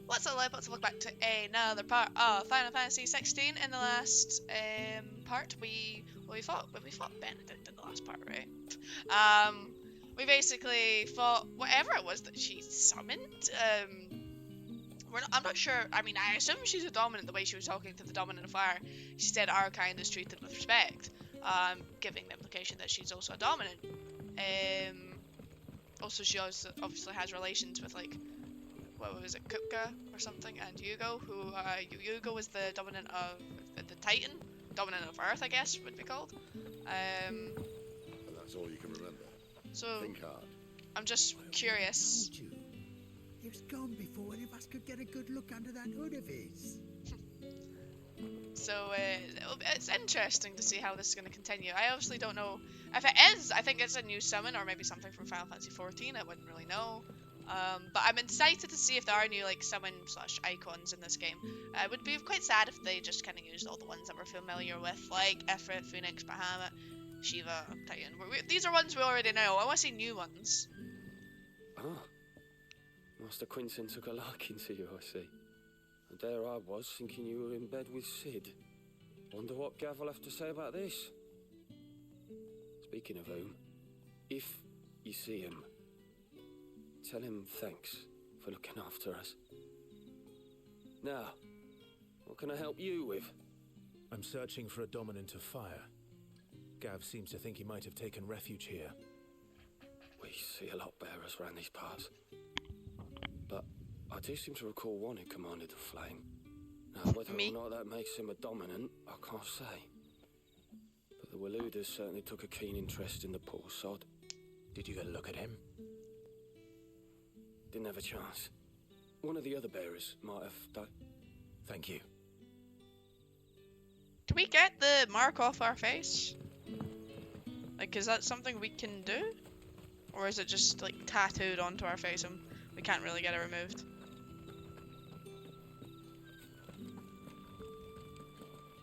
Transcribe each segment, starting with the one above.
What's up, Let's look back to another part of Final Fantasy 16. In the last part, we fought Benedict in the last part, right? We basically fought whatever it was that she summoned. I'm not sure. I mean, I assume she's a dominant the way she was talking to the dominant of fire. She said our kind is treated with respect, giving the implication that she's also a dominant. Also, she also obviously has relations with, like, what was it, Kupka or something, and Yugo, who, Yugo was the dominant of the Titan, dominant of Earth, I guess, would be called. And that's all you can remember. So, Think hard. I'm just curious. Told you. He was gone before any of us could get a good look under that hood of his. So, it's interesting to see how this is going to continue. I obviously don't know if it is. I think it's a new summon, or maybe something from Final Fantasy 14. I wouldn't really know. But I'm excited to see if there are new, like, summon/icons in this game. It would be quite sad if they just kind of used all the ones that we're familiar with, like Ifrit, Phoenix, Bahamut, Shiva, Titan. These are ones we already know. I want to see new ones. Ah, Master Quinten took a liking to you, I see. And there I was, thinking you were in bed with Sid. Wonder what Gav will have to say about this. Speaking of whom, if you see him, tell him thanks for looking after us. Now, what can I help you with? I'm searching for a dominant of fire. Gav seems to think he might have taken refuge here. We see a lot bearers around these parts. But I do seem to recall one who commanded the flame. Now, whether or not that makes him a dominant, I can't say. But the Waluders certainly took a keen interest in the poor sod. Did you get a look at him? Didn't have a chance. One of the other bearers might have done. Thank you. Can we get the mark off our face? Like, is that something we can do? Or is it just, like, tattooed onto our face and we can't really get it removed?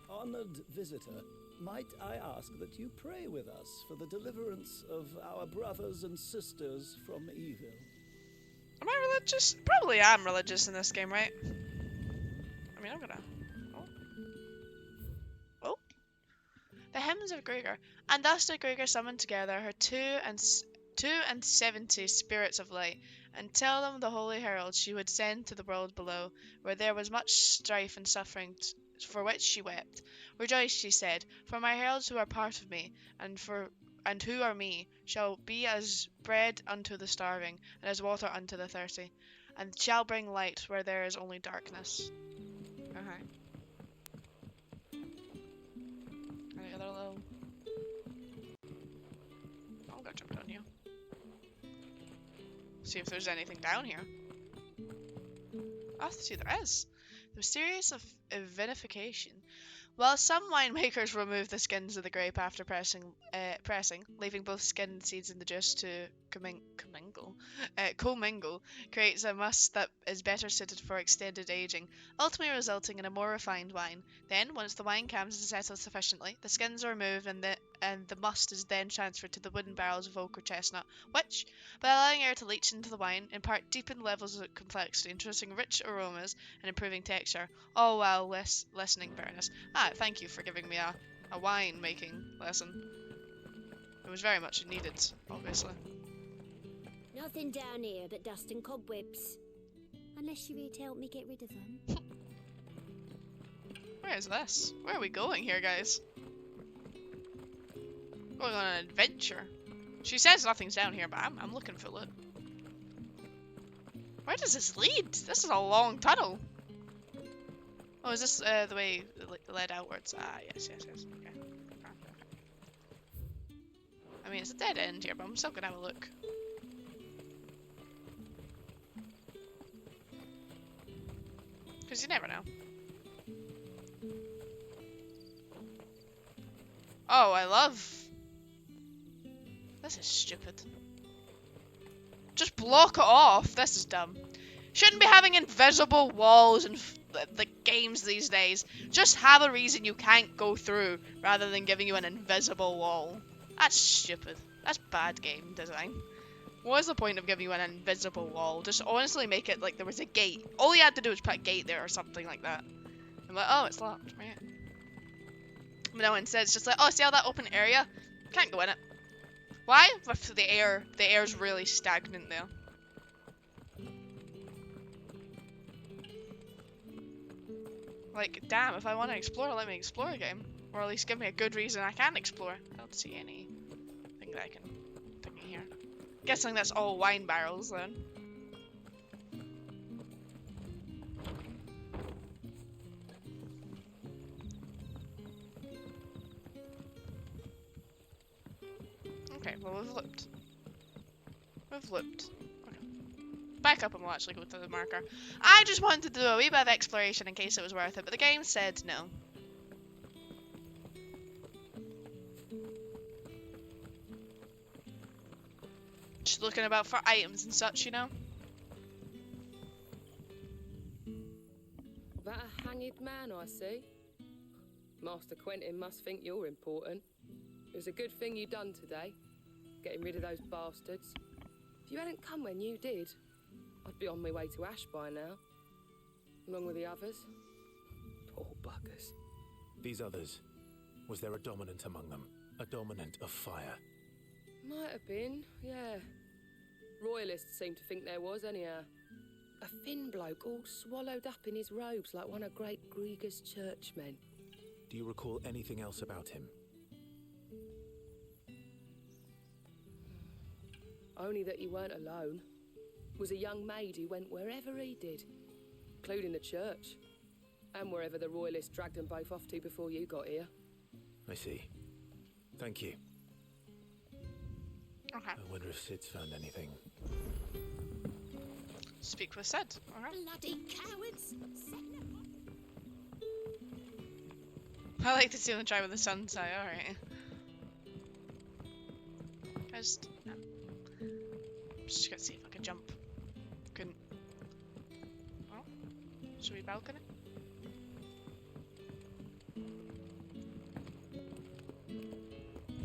Honored visitor, might I ask that you pray with us for the deliverance of our brothers and sisters from evil? Am I religious? Probably am religious in this game, right? I mean, I'm gonna... Oh. The hymns of Gregor. And thus did Gregor summon together her 270 spirits of light, and tell them the holy herald she would send to the world below, where there was much strife and suffering, for which she wept. Rejoice, she said, for my heralds who are part of me, and who are me, shall be as bread unto the starving, and as water unto the thirsty, and shall bring light where there is only darkness. Okay. Any other little... I'm gonna jump down here. See if there's anything down here. Oh, see, there is. The mysterious of vinification. Well, some winemakers remove the skins of the grape after pressing, leaving both skin and seeds in the juice to commingle, creates a must that is better suited for extended aging, ultimately resulting in a more refined wine. Then, once the wine calms and settles sufficiently, the skins are removed and the must is then transferred to the wooden barrels of oak or chestnut, which, by allowing air to leach into the wine, impart deepened levels of complexity, introducing rich aromas and improving texture. Oh wow, lessening bitterness. Thank you for giving me a wine making lesson. It was very much needed, obviously. Nothing down here but dust and cobwebs. Unless you're here to help me get rid of them. Where is this? Where are we going here, guys? Going on an adventure. She says nothing's down here, but I'm looking for loot. Where does this lead? This is a long tunnel. Oh, is this the way it led outwards? Ah, yes. Okay. I mean, it's a dead end here, but I'm still gonna have a look. Because you never know. Oh, I love... This is stupid. Just block it off. This is dumb. Shouldn't be having invisible walls in the games these days. Just have a reason you can't go through, rather than giving you an invisible wall. That's stupid. That's bad game design. What is the point of giving you an invisible wall? Just honestly make it like there was a gate. All you had to do was put a gate there or something like that. I'm like, oh, it's locked, right? But no, instead it's just like, oh, see all that open area? Can't go in it. Why? With the air's really stagnant there. Like, damn, if I want to explore, let me explore a game. Or at least give me a good reason I can explore. I don't see anything that I can pick in here. Guessing that's all wine barrels then. Okay, well we've looked. We've looked. Okay. Back up and we'll actually go to the marker. I just wanted to do a wee bit of exploration in case it was worth it, but the game said no. Just looking about for items and such, you know? That a hanged man, I see. Master Quinten must think you're important. It was a good thing you done today, getting rid of those bastards. If you hadn't come when you did, I'd be on my way to Ash by now, along with the others. Poor buggers. These others, was there a dominant among them? A dominant of fire? Might have been, yeah. Royalists seem to think there was, anyhow. A thin bloke all swallowed up in his robes like one of Great Grieger's churchmen. Do you recall anything else about him? Only that he weren't alone. Was a young maid who went wherever he did, including the church, and wherever the Royalists dragged them both off to before you got here. I see. Thank you. Okay. I wonder if Sid's found anything. Speak with Sid. Okay. Bloody cowards! I like to see them try with the sun side, alright. Just gonna see if I can jump. Couldn't. Oh. Should we balcony?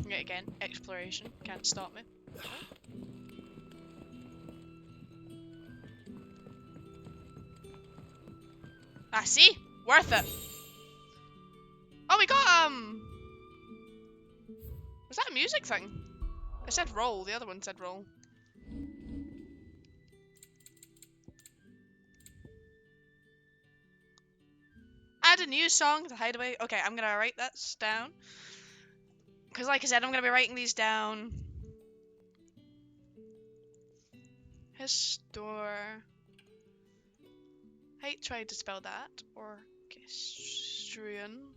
Yeah, again, exploration. Can't stop me. Ah, see? Worth it. Oh, we got, was that a music thing? It said roll, the other one said roll. Add a new song to Hideaway. Okay, I'm gonna write that down. Because like I said, I'm gonna be writing these down. I tried to spell that. Orchestrion.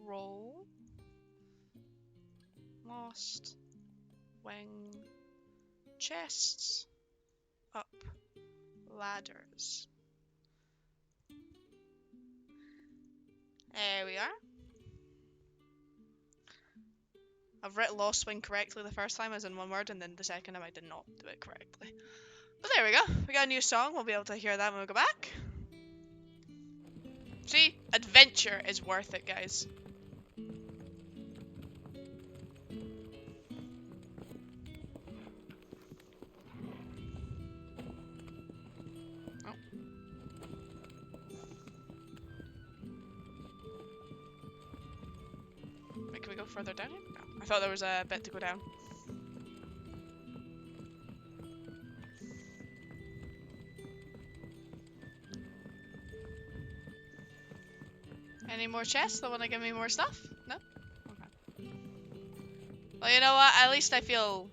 Roll. Lost. Wing. Chests. Up. Ladders. There we are. I've written Lost Wing correctly the first time as in one word, and then the second time I did not do it correctly. But there we go. We got a new song. We'll be able to hear that when we go back. See? Adventure is worth it, guys. Oh. Wait, can we go further down here? No. I thought there was a bit to go down. Any more chests that want to give me more stuff? No? Okay. Well, you know what? At least I feel,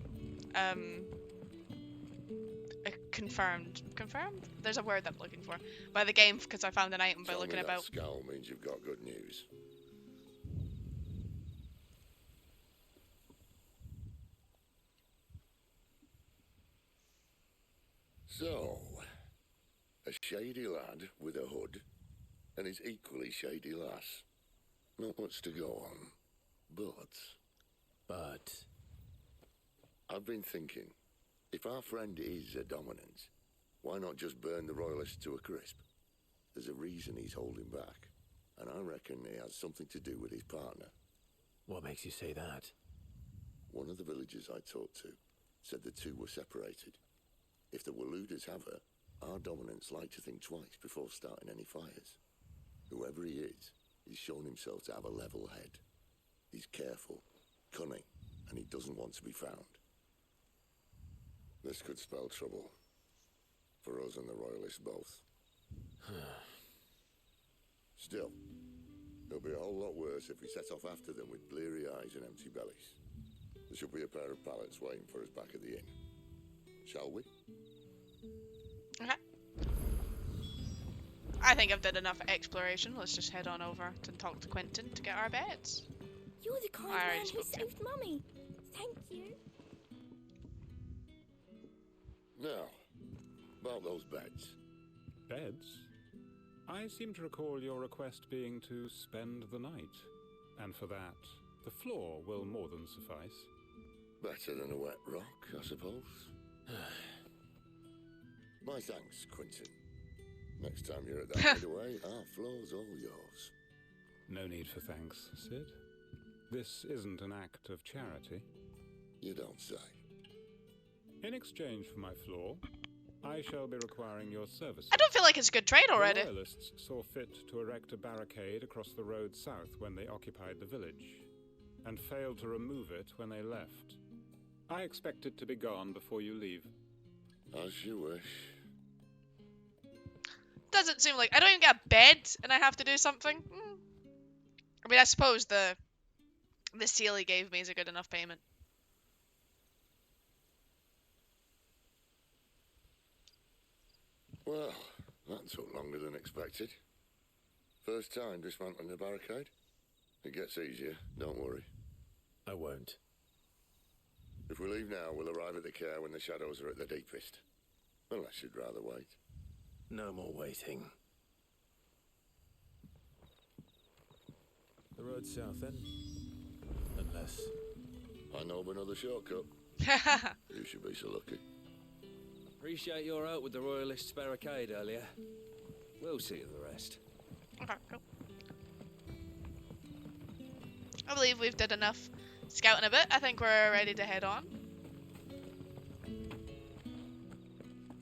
confirmed. Confirmed? There's a word that I'm looking for. By the game, because I found an item by looking about. That scowl means you've got good news. So, a shady lad with a hood, and his equally shady lass. Not much to go on, but... I've been thinking, if our friend is a dominant, why not just burn the Royalists to a crisp? There's a reason he's holding back, and I reckon he has something to do with his partner. What makes you say that? One of the villagers I talked to said the two were separated. If the Waluders have her, our dominants like to think twice before starting any fires. Whoever he is, he's shown himself to have a level head. He's careful, cunning, and he doesn't want to be found. This could spell trouble. For us and the Royalists both. Still, it'll be a whole lot worse if we set off after them with bleary eyes and empty bellies. There should be a pair of pallets waiting for us back at the inn. Shall we? Okay. I think I've done enough exploration. Let's just head on over to talk to Quinten to get our beds. You're the kind I already man who spoke to him. saved Mummy. Thank you. Now, about those beds. Beds? I seem to recall your request being to spend the night. And for that, the floor will more than suffice. Better than a wet rock, I suppose. My thanks, Quinten. Next time you're at that hideaway, our floor's all yours. No need for thanks, Sid. This isn't an act of charity. You don't say. In exchange for my floor, I shall be requiring your services. I don't feel like it's a good trade already. The Royalists saw fit to erect a barricade across the road south when they occupied the village, and failed to remove it when they left. I expect it to be gone before you leave. As you wish. Doesn't seem like I don't even get a bed and I have to do something. I mean, I suppose the seal he gave me is a good enough payment. Well, that took longer than expected. First time dismantling the barricade? It gets easier, don't worry. I won't. If we leave now, we'll arrive at the care when the shadows are at the deepest. Unless you'd rather wait. No more waiting. The road south then? Unless... I know of another shortcut. You should be so lucky. Appreciate your help with the Royalists' barricade earlier. We'll see to the rest. Okay, cool. I believe we've did enough scouting a bit. I think we're ready to head on.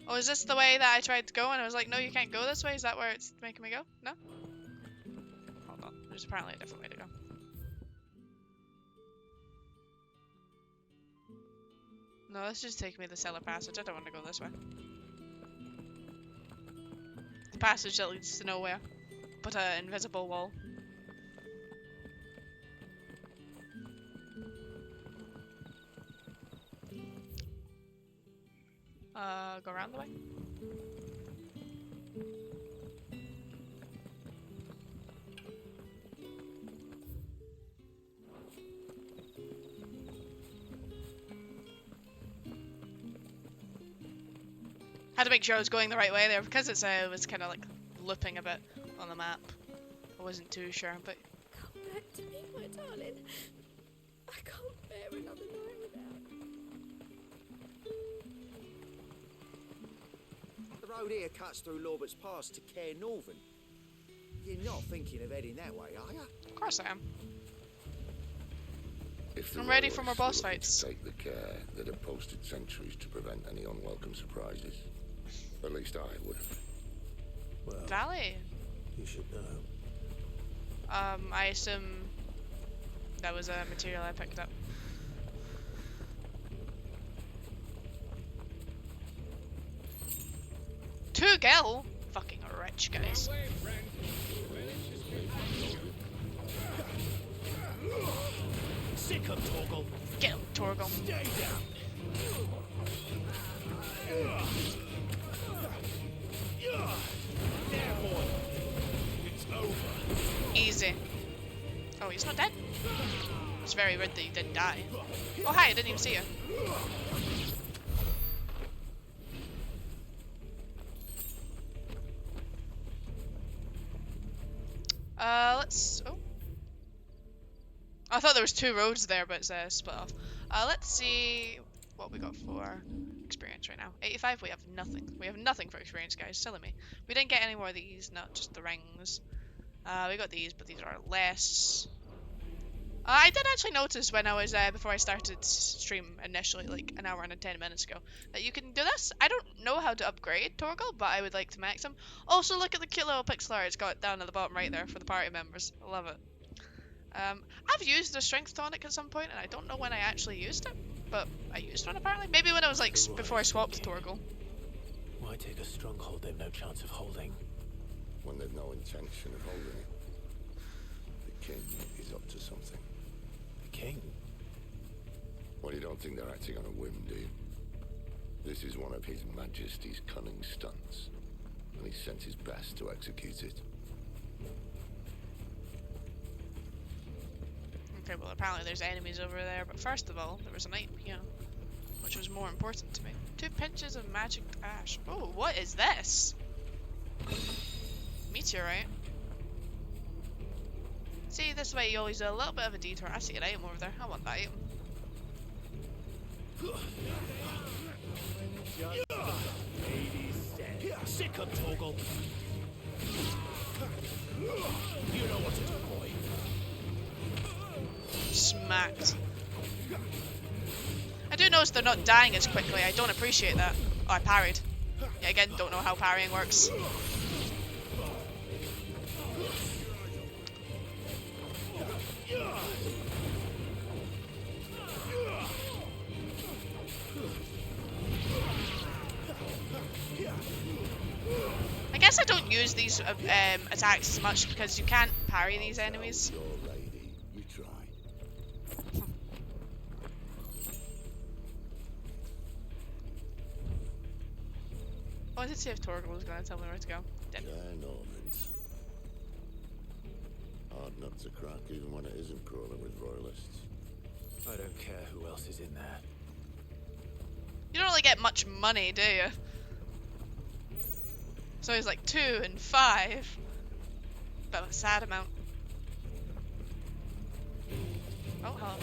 Oh, is this the way that I tried to go and I was like, no, you can't go this way? Is that where it's making me go? No? Hold on. There's apparently a different way to go. No, this is taking me the cellar passage. I don't want to go this way. The passage that leads to nowhere, but an invisible wall. Go around the way. Had to make sure I was going the right way there because it was kind of like looping a bit on the map. I wasn't too sure, but Come back to me, my darling. I can't bear another night without. The road here cuts through Lorbert's Pass to Care Northern. You're not thinking of heading that way, are you? of course I am. If the I'm ready for Royalists more boss were looking fights. to take the care that have posted sentries to prevent any unwelcome surprises. At least I would have. Well, Valley. you should know. I assume that was a material I picked up. Two gil? Fucking rich, guys. Sick of Torgal. Get him, Torgal. Stay down. There, boy. It's over. Easy. Oh, he's not dead? It's very rude that he didn't die. Oh, hi, I didn't even see you. Let's... Oh. I thought there was two roads there, but it's split off. Let's see what we got for experience right now. 85, we have nothing. We have nothing for experience, guys. Silly me. We didn't get any more of these, not just the rings. We got these, but these are less. I did actually notice when I was before I started stream initially, like an hour and 10 minutes ago, that you can do this. I don't know how to upgrade Torgal, but I would like to max him. Also, look at the cute little pixel art it's got down at the bottom right there for the party members. I love it. I've used the strength tonic at some point, and I don't know when I actually used it, but I used one apparently. Maybe when I was like before I swapped to Torgal. Why take a stronghold they've no chance of holding? When they've no intention of holding it. The king is up to something. The king? Well, you don't think they're acting on a whim, do you? This is one of His Majesty's cunning stunts, and he sent his best to execute it. Okay, well apparently there's enemies over there, but first of all, there was a night piano, which was more important to me. 2 pinches of magic ash. Oh, what is this? Meteorite. See, this way you always do a little bit of a detour. I see an item over there. I want that item. Sick of Torgal. You know what to do, boy. Smacked. I do notice they're not dying as quickly. I don't appreciate that. Oh, I parried. Yeah, again, don't know how parrying works. I guess I don't use these attacks as much because you can't parry these enemies. You try. I wanted to see if Torgal was going to tell me where to go. Didn't. Normans. Hard nut to crack even when it isn't crawling with royalists. I don't care who else is in there. You don't really get much money, do you? So it's like 2 and 5. But a sad amount. Oh, hello.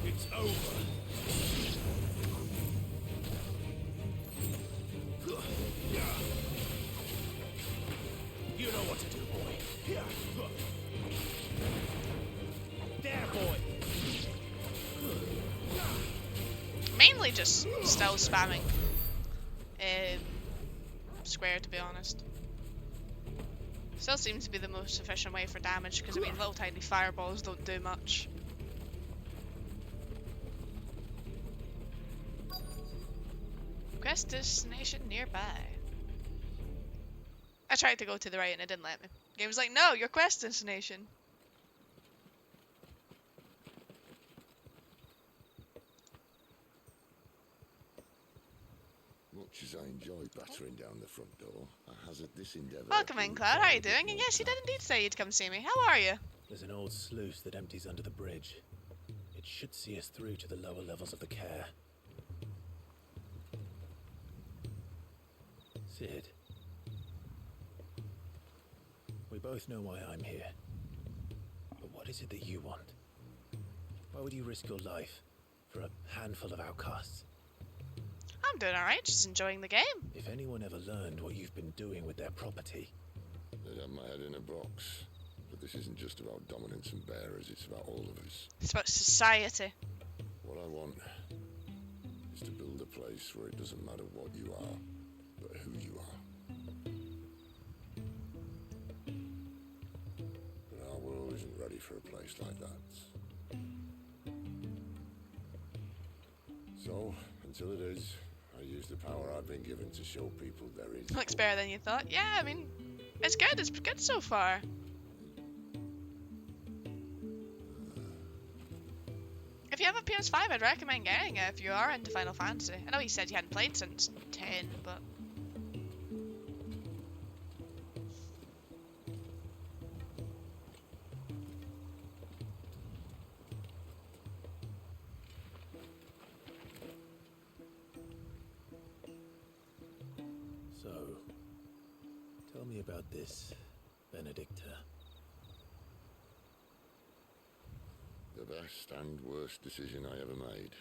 It's over. You know what to do, boy. There, boy. Mainly just stealth spamming. Square, to be honest. Still seems to be the most efficient way for damage, because I mean, little tiny fireballs don't do much. Quest destination nearby. I tried to go to the right and it didn't let me. Game was like, no, your quest destination. Much as I enjoy battering down the front door, I hazard this endeavour. Welcome in, Cloud. How are you doing? And yes, you did indeed say you'd come see me. How are you? There's an old sluice that empties under the bridge. It should see us through to the lower levels of the care. Sid. We both know why I'm here. But what is it that you want? Why would you risk your life for a handful of outcasts? I'm doing alright, just enjoying the game. If anyone ever learned what you've been doing with their property... They'd have my head in a box. But this isn't just about dominance and bearers, it's about all of us. It's about society. What I want is to build a place where it doesn't matter what you are, but who you are. But our world isn't ready for a place like that. So, until it is, I use the power I've been given to show people there is. Looks better than you thought. Yeah, I mean, it's good. It's good so far. If you have a PS5, I'd recommend getting it if you are into Final Fantasy. I know you said you hadn't played since 10, but... So, tell me about this, Benedicta. The best and worst decision I ever made.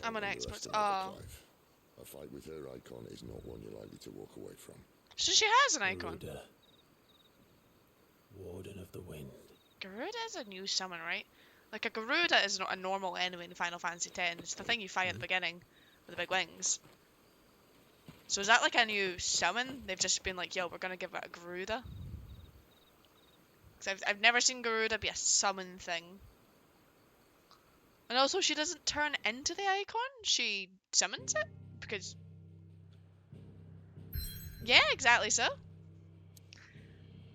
I'm an Don't expert. underestimate the Oh. Clive. A fight with her icon is not one you're likely to walk away from. So she has an icon. Garuda, Warden of the Wind. Garuda is a new summon, right? Like, a Garuda is not a normal enemy in Final Fantasy X. It's the thing you fight at the beginning with the big wings. So is that like a new summon? They've just been like, yo, we're gonna give it a Garuda? Because I've never seen Garuda be a summon thing. And also, she doesn't turn into the icon, she summons it? Because... yeah, exactly so.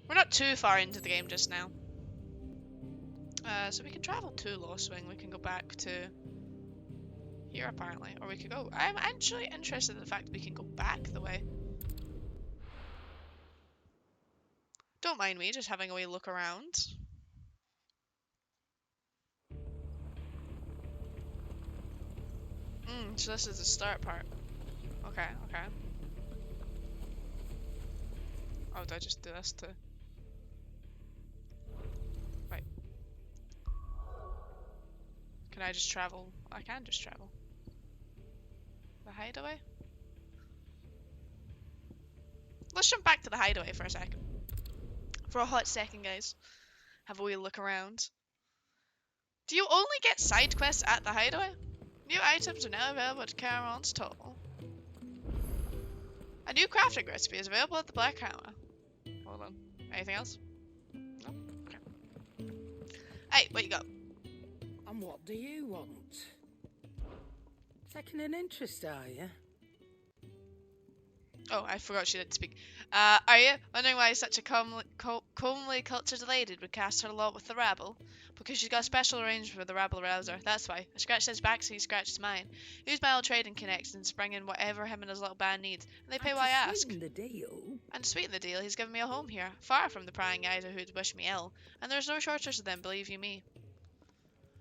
We're not too far into the game just now. So we can travel to Lostwing, we can go back to here apparently, or we could go... I'm actually interested in the fact that we can go back the way. Don't mind me just having a wee look around. So this is the start part. Okay, okay. Oh, did I just do this too? Right. Can I just travel? I can just travel. The hideaway? Let's jump back to the hideaway for a second. For a hot second, guys. Have a wee look around. Do you only get side quests at the hideaway? New items are now available at Caramon's Toll. A new crafting recipe is available at the Black Hammer. Hold on. Anything else? No? Okay. Hey, what you got? And what do you want? Taking an interest, are you? Oh, I forgot she didn't speak. Are you wondering why such a comely cultured lady would cast her lot with the rabble? Because she's got a special arrangement with the rabble rouser, that's why. I scratched his back so he scratched mine. Use my old trading connections to bring in whatever him and his little band needs, and they pay what I ask. Sweeten the deal. And to sweeten the deal, he's given me a home here, far from the prying eyes who'd wish me ill, and there's no shortage of them, believe you me.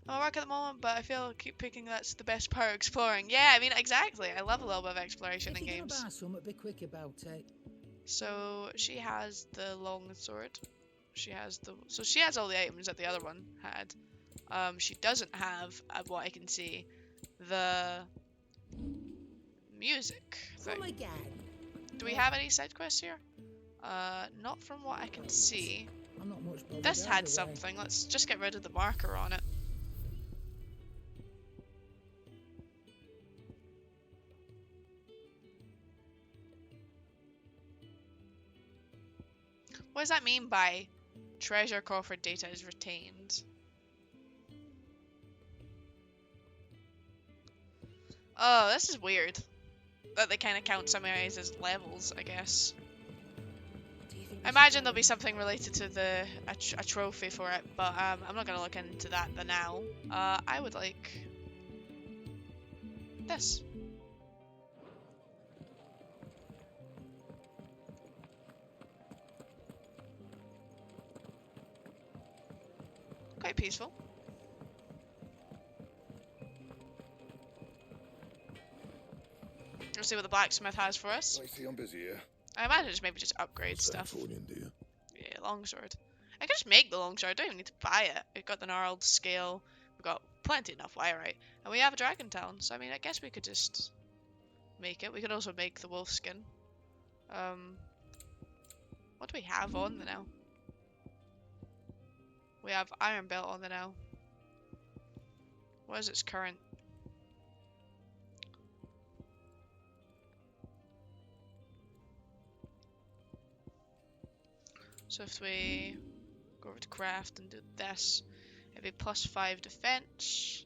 I'm at work at the moment, but I feel I keep picking that's the best part of exploring. Yeah, I mean, exactly. I love a little bit of exploration in games. If you're gonna buy some, be quick about it. So she has the long sword. She has the... so she has all the items that the other one had. She doesn't have, what I can see, the music thing. Oh my god. Do we have any side quests here? Not from what I can see. I'm not much bothered This had either way. something. Let's just get rid of the marker on it. What does that mean by treasure coffer data is retained? Oh, this is weird. That they kind of count some areas as levels, I guess. I imagine there'll be something related to a trophy for it, but I'm not going to look into that now. I would like this. Quite peaceful. We'll see what the blacksmith has for us. I see I'm busy here. I imagine it's maybe just upgrade stuff. Californian, do you? Yeah, longsword. I can just make the longsword. I don't even need to buy it. We've got the gnarled scale. We've got plenty enough wire, and we have a dragon talon. So I mean, I guess we could just make it. We could also make the wolf skin. What do we have on the now? We have iron belt on the now. What is its current? So if we go over to craft and do this, it'd be +5 defense.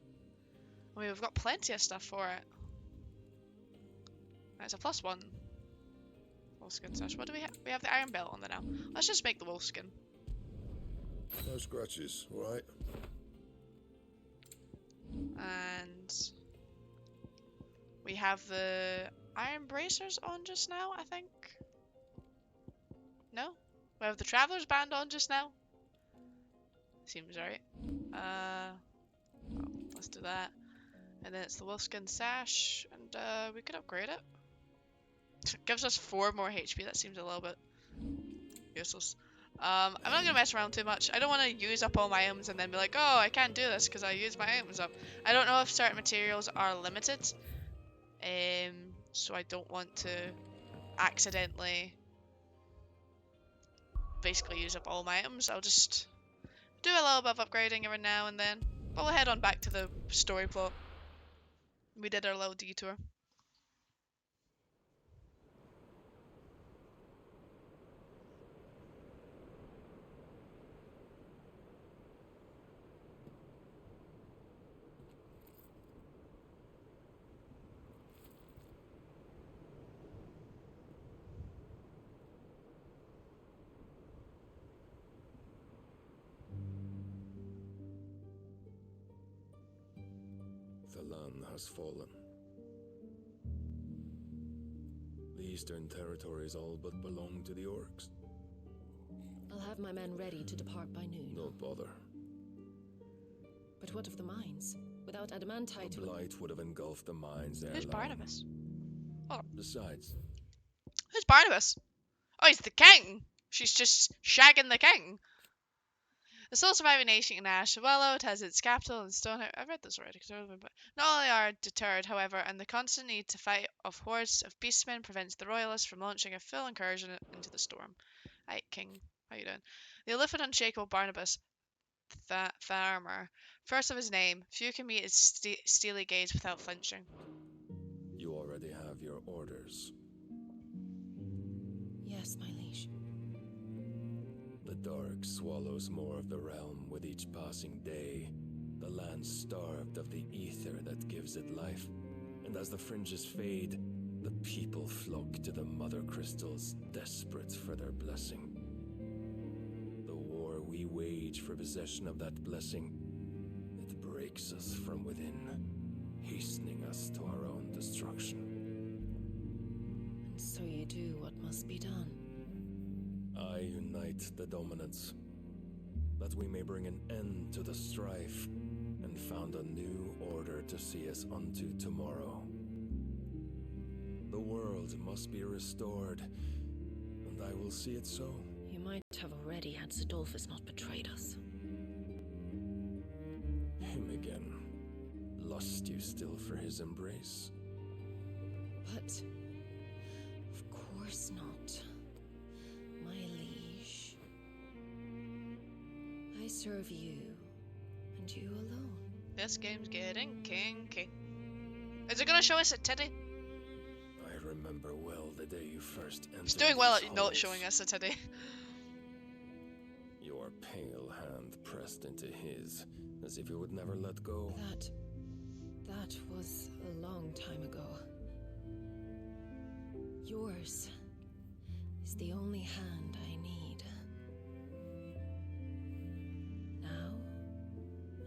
I mean, we've got plenty of stuff for it. That's a +1. Wolfskin sash. What do we have? We have the iron belt on the now. Let's just make the wolfskin. No scratches, alright? And we have the iron bracers on just now, I think. No? We have the traveler's band on just now. Seems right. Well, let's do that. And then it's the wolfskin sash, and we could upgrade it. Gives us 4 more HP. That seems a little bit useless. I'm not gonna mess around too much. I don't want to use up all my items and then be like, oh, I can't do this because I used my items up. I don't know if certain materials are limited. so I don't want to accidentally basically use up all my items. I'll just do a little bit of upgrading every now and then. But we'll head on back to the story plot. We did our little detour. The land has fallen. The Eastern Territories all but belong to the orcs. I'll have my men ready to depart by noon. Don't bother. But what of the mines? Without adamantite... The blight would have engulfed the mines there. Who's Barnabas? Oh. Besides... Who's Barnabas? Oh, he's the king! She's just shagging the king! The sole surviving nation in Ash Willow has its capital in Stonehouse. I've read this already. Not only are deterred, however, and the constant need to fight of hordes of beastmen prevents the royalists from launching a full incursion into the storm. Aye, King, how you doing? The Olympian unshakable Barnabas Tharmer, first of his name, few can meet his steely gaze without flinching. You already have your orders. Yes, my liege. The dark swallows more of the realm with each passing day. The land starved of the ether that gives it life. And as the fringes fade, the people flock to the mother crystals, desperate for their blessing. The war we wage for possession of that blessing, it breaks us from within, hastening us to our own destruction. And so you do what must be done. I unite the dominants, that we may bring an end to the strife, and found a new order to see us unto tomorrow. The world must be restored, and I will see it so. You might have already had Sidolphus not betrayed us. Him again. Lust you still for his embrace? But... of course not. My liege. I serve you, and you alone. This game's getting kinky. Is it gonna show us a titty? I remember well the day you first entered. It's doing well these at not halls. showing us a titty. Your pale hand pressed into his, as if it would never let go. That was a long time ago. Yours is the only hand I need. Now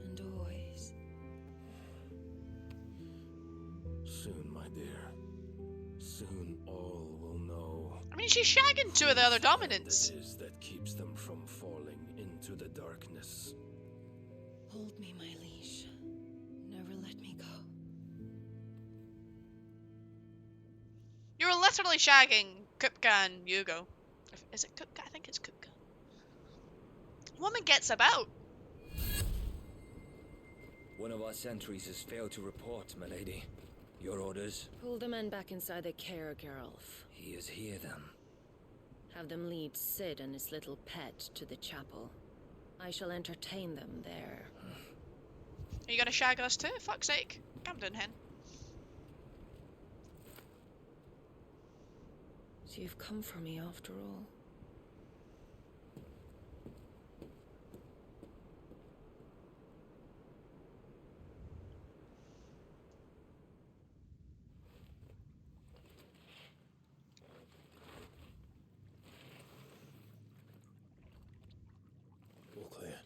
and always. Soon, my dear. Soon all will know. I mean, she's shagging two of the other dominants. It is that keeps them from falling into the darkness. Hold me, my liege. Never let me go. You were literally shagging Kupka and Hugo. Is it Kupka? I think it's Kupka. Woman gets about. One of our sentries has failed to report, my lady. Your orders? Pull the men back inside their care, Geralf. He is here, then. Have them lead Sid and his little pet to the chapel. I shall entertain them there. Are you gonna shag us too? Fuck's sake. Calm down, hen. So you've come for me after all. All clear.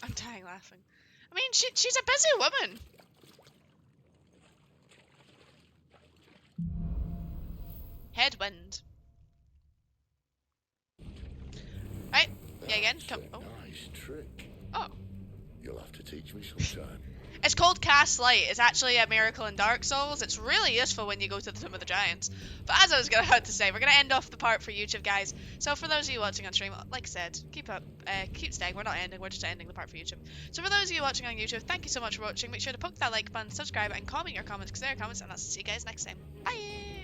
I'm dying laughing. I mean, she's a busy woman. Headwind. Right, yeah, again. Come. Oh. Nice trick. Oh. You'll have to teach me sometime. It's called Cast Light. It's actually a miracle in Dark Souls. It's really useful when you go to the Tomb of the Giants. But as I was going to say, we're going to end off the part for YouTube, guys. So for those of you watching on stream, like I said, keep staying. We're not ending. We're just ending the part for YouTube. So for those of you watching on YouTube, thank you so much for watching. Make sure to poke that like button, subscribe, and comment your comments because they're comments. And I'll see you guys next time. Bye!